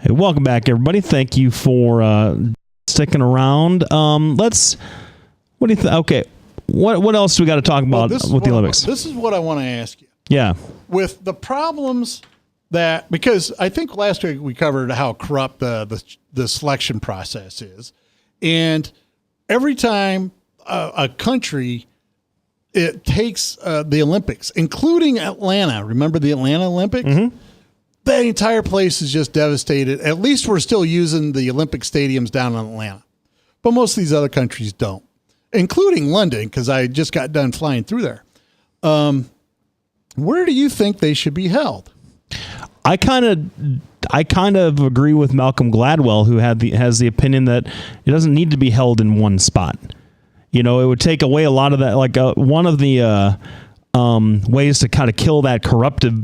Hey, welcome back, everybody. Thank you for sticking around. What do you think? Okay, what else do we got to talk about with the Olympics? This is what I want to ask you. Yeah. With the problems because I think last week we covered how corrupt the selection process is, and every time a country it takes the Olympics, including Atlanta. Remember the Atlanta Olympics? Mm-hmm. The entire place is just devastated. At least we're still using the Olympic stadiums down in Atlanta. But most of these other countries don't, including London, because I just got done flying through there. Where do you think they should be held? I kind of agree with Malcolm Gladwell, who has the opinion that it doesn't need to be held in one spot. You know, it would take away a lot of that. Like one of the ways to kind of kill that corruptive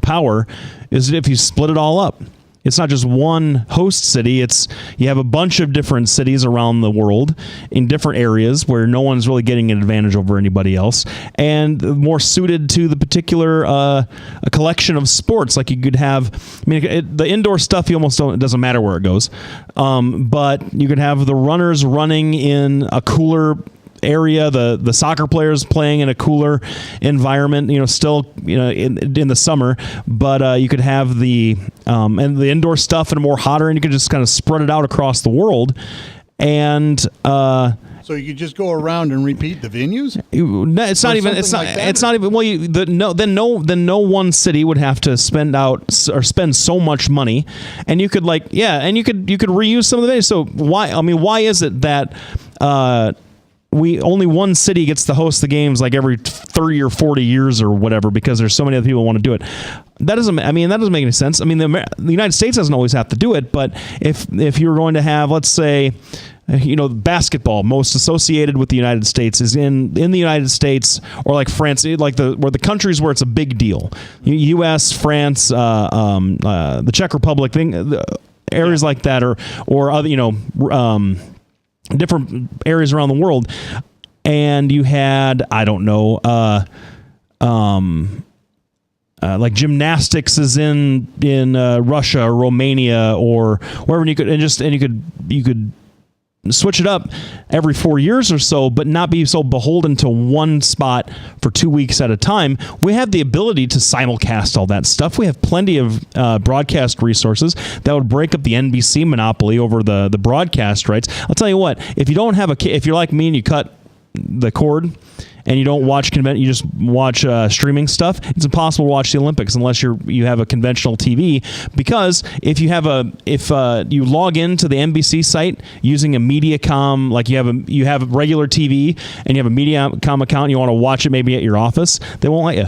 power is if you split it all up. It's not just one host city. You have a bunch of different cities around the world in different areas where no one's really getting an advantage over anybody else, and more suited to the particular a collection of sports. Like you could have, the indoor stuff, you almost don't. It doesn't matter where it goes, but you could have the runners running in a cooler area, the soccer players playing in a cooler environment, still, in the summer, but you could have the and the indoor stuff and more hotter, and you could just kind of spread it out across the world, and so you could just go around and repeat the venues. Then no one city would have to spend so much money, and you could you could reuse some of the venues. So why is it that only one city gets to host the games like every 30 or 40 years or whatever, because there's so many other people who want to do it? That doesn't make any sense. The United States doesn't always have to do it, but if you're going to have, let's say, basketball most associated with the United States is in the United States, or like France, like where the countries where it's a big deal, U.S., France, the Czech Republic, areas like that, or other, different areas around the world, and you had, I don't know, like gymnastics is in Russia or Romania or wherever, and you could switch it up every 4 years or so, but not be so beholden to one spot for 2 weeks at a time. We have the ability to simulcast all that stuff. We have plenty of broadcast resources that would break up the NBC monopoly over the broadcast rights. I'll tell you what, if you don't have if you're like me and you cut the cord and you don't watch you just watch streaming stuff, it's impossible to watch the Olympics unless you have a conventional TV, because if you log into the NBC site using a MediaCom, like you have a regular TV and you have a MediaCom account and you want to watch it maybe at your office, they won't let you.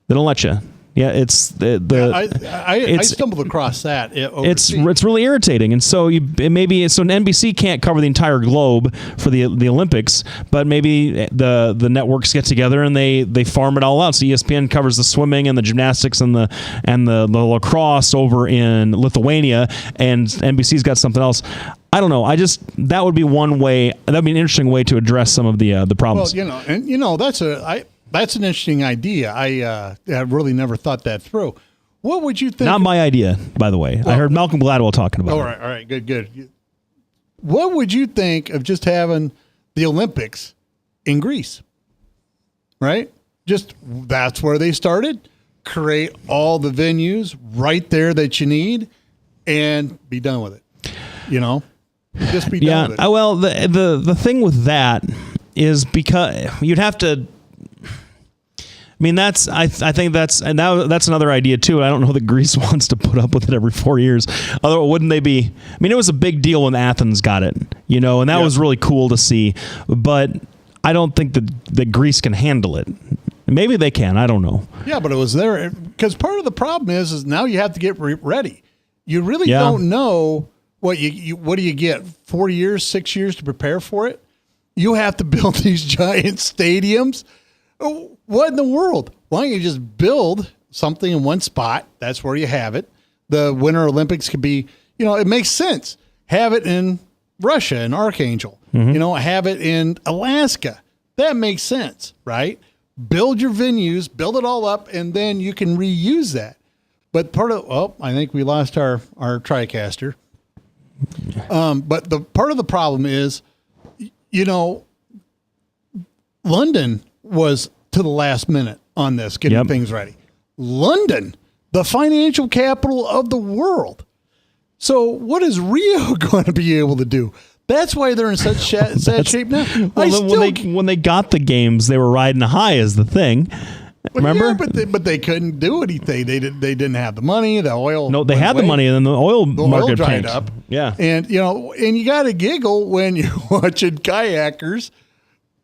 They don't let you. Yeah, I stumbled across that. It's really irritating, and so NBC can't cover the entire globe for the Olympics, but maybe the networks get together and they farm it all out. So ESPN covers the swimming and the gymnastics and the lacrosse over in Lithuania, and NBC's got something else. I don't know. That would be one way. That'd be an interesting way to address some of the problems. Well, that's an interesting idea. I really never thought that through. What would you think? Not my idea, by the way. I heard Malcolm Gladwell talking about it. All right, good. What would you think of just having the Olympics in Greece? Right? Just that's where they started. Create all the venues right there that you need and be done with it. Just be done with it. Well, the thing with that is because you'd have to. I think that's another idea too. I don't know that Greece wants to put up with it every 4 years. Although, wouldn't they be? It was a big deal when Athens got it, and that was really cool to see. But I don't think that Greece can handle it. Maybe they can. I don't know. Yeah, but it was there because part of the problem is now you have to get ready. You really don't know what what do you get? 4 years, 6 years to prepare for it. You have to build these giant stadiums. What in the world? Why don't you just build something in one spot? That's where you have it. The Winter Olympics could be, it makes sense. Have it in Russia, in Archangel. Mm-hmm. Have it in Alaska. That makes sense, right? Build your venues, build it all up, and then you can reuse that. But I think we lost our TriCaster. But the part of the problem is, London was to the last minute on this, getting things ready. London, the financial capital of the world. So what is Rio going to be able to do? That's why they're in such sad shape now. When they got the games, they were riding high as the thing. Remember? Yeah, but they couldn't do anything. They didn't have the money. The oil. No, they had the money, and then the oil market dried tanked. up. Yeah, and you got to giggle when you're watching kayakers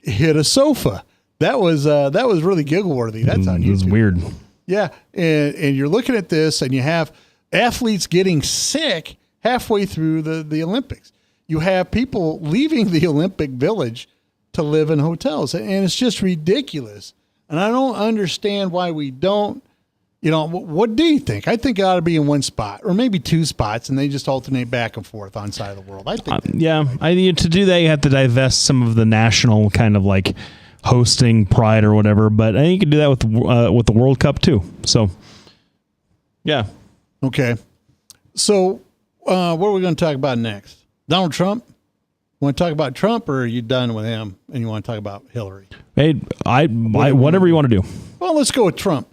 hit a sofa. That was really giggle worthy. That's on YouTube. It was weird. Yeah, and you're looking at this, and you have athletes getting sick halfway through the Olympics. You have people leaving the Olympic Village to live in hotels, and it's just ridiculous. And I don't understand why we don't. What do you think? I think it ought to be in one spot or maybe two spots, and they just alternate back and forth on side of the world. I think. To do that, you have to divest some of the national kind of like hosting pride or whatever. But I think you can do that with the World Cup too. So, yeah. Okay. So, what are we going to talk about next? Donald Trump? Want to talk about Trump, or are you done with him and you want to talk about Hillary? Hey, whatever you want to do. Well, let's go with Trump.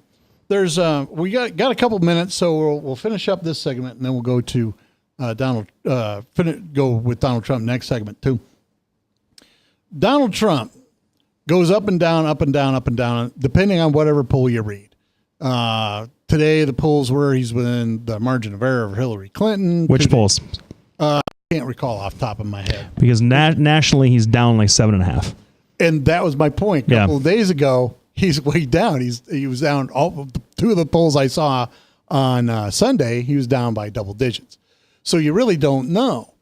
There's we got a couple minutes, so we'll finish up this segment, and then we'll go to go with Donald Trump next segment too. Donald Trump goes up and down, up and down, up and down, depending on whatever poll you read. Today, the polls were he's within the margin of error of Hillary Clinton. Which polls? Can't recall off the top of my head. Because nationally, he's down like 7.5. And that was my point. A couple of days ago, he's way down. He was down. Two of the polls I saw on Sunday, he was down by double digits. So you really don't know.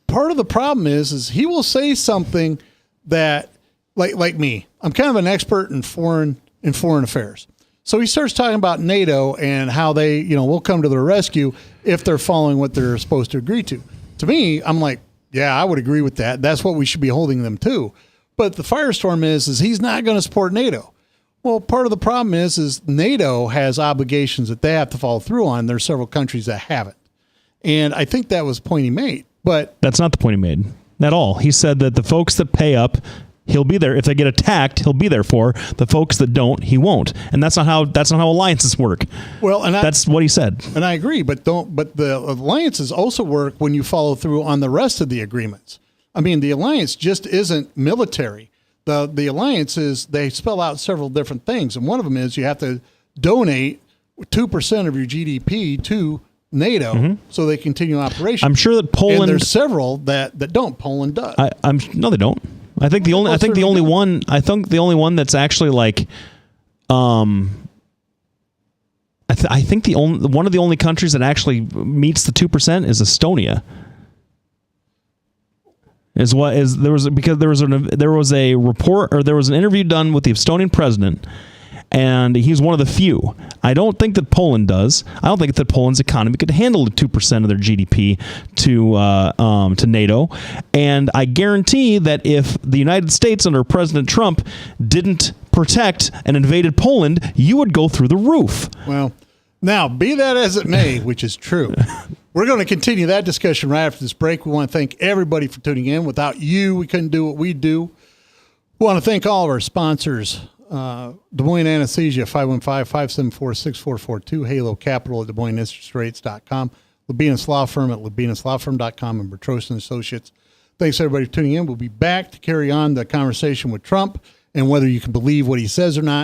Part of the problem is he will say something that, like me, I'm kind of an expert in foreign affairs. So he starts talking about NATO and how they, will come to their rescue if they're following what they're supposed to agree to. To me, I'm like, yeah, I would agree with that. That's what we should be holding them to. But the firestorm is he's not going to support NATO. Well, part of the problem is NATO has obligations that they have to follow through on. There's several countries that haven't. And I think that was the point he made. But that's not the point he made at all. He said that the folks that pay up, he'll be there. If they get attacked, he'll be there for. The folks that don't, he won't. And that's not how alliances work. Well, and that's what he said. And I agree, but the alliances also work when you follow through on the rest of the agreements. I mean, the alliance just isn't military. The alliances, they spell out several different things, and one of them is you have to donate 2% of your GDP to NATO so they continue operations. I'm sure that Poland. And there's several that don't. Poland does. No, they don't. I think the only one that's actually like, I think one of the only countries that actually meets the 2% is Estonia. There was a report, or there was an interview done with the Estonian president, and he's one of the few. I don't think that Poland does. I don't think that Poland's economy could handle the 2% of their GDP to NATO. And I guarantee that if the United States under President Trump didn't protect and invaded Poland, you would go through the roof. Well, now, be that as it may, which is true, we're going to continue that discussion right after this break. We want to thank everybody for tuning in. Without you, we couldn't do what we do. We want to thank all of our sponsors. Des Moines Anesthesia, 515-574-6442. Halo Capital at DesMoinesInterestrates.com. Labinas Law Firm at LaBinasLawFirm.com, and Bertrose and Associates. Thanks, everybody, for tuning in. We'll be back to carry on the conversation with Trump and whether you can believe what he says or not.